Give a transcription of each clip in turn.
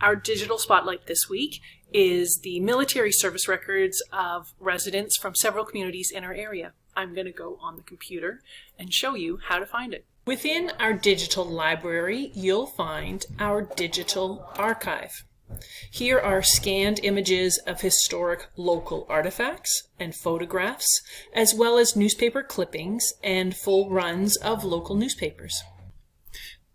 Our digital spotlight this week is the military service records of residents from several communities in our area. I'm going to go on the computer and show you how to find it. Within our digital library, you'll find our digital archive. Here are scanned images of historic local artifacts and photographs, as well as newspaper clippings and full runs of local newspapers.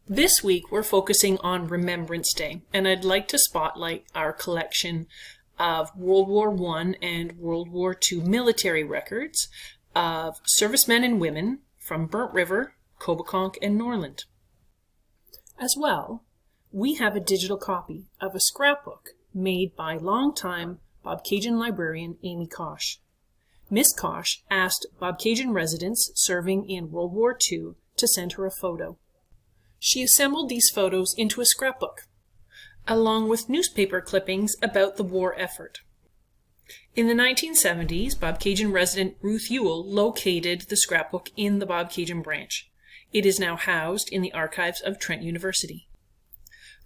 This week we're focusing on Remembrance Day, and I'd like to spotlight our collection of World War I and World War II military records of servicemen and women from Burnt River, Coboconk, and Norland. As well, we have a digital copy of a scrapbook made by longtime Bobcaygeon librarian Amy Kosh. Miss Kosh asked Bobcaygeon residents serving in World War II to send her a photo. She assembled these photos into a scrapbook, along with newspaper clippings about the war effort. In the 1970s, Bobcaygeon resident Ruth Ewell located the scrapbook in the Bobcaygeon branch. It is now housed in the archives of Trent University.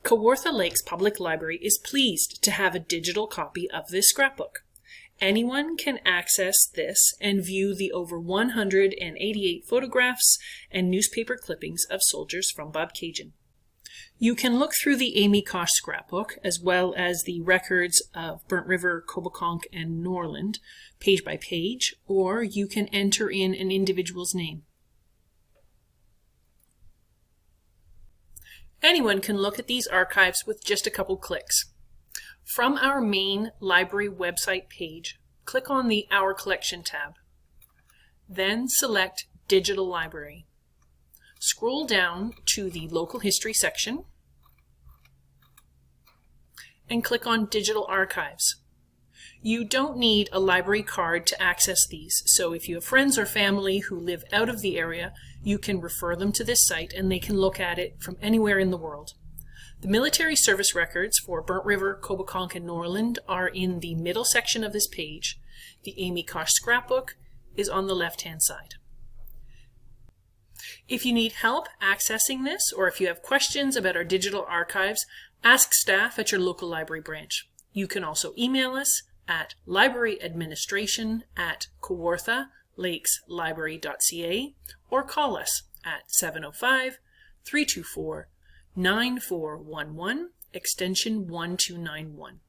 Kawartha Lakes Public Library is pleased to have a digital copy of this scrapbook. Anyone can access this and view the over 188 photographs and newspaper clippings of soldiers from Bobcaygeon. You can look through the Amy Kosh scrapbook, as well as the records of Burnt River, Coboconk, and Norland, page by page, or you can enter in an individual's name. Anyone can look at these archives with just a couple clicks. From our main library website page, click on the Our Collection tab. Then select Digital Library. Scroll down to the Local History section and click on Digital Archives. You don't need a library card to access these, so if you have friends or family who live out of the area, you can refer them to this site and they can look at it from anywhere in the world. The military service records for Burnt River, Coboconk, and Norland are in the middle section of this page. The Amy Kosh scrapbook is on the left-hand side. If you need help accessing this, or if you have questions about our digital archives, ask staff at your local library branch. You can also email us at libraryadministration@kawarthalakeslibrary.ca or call us at 705-324-9411, extension 1291.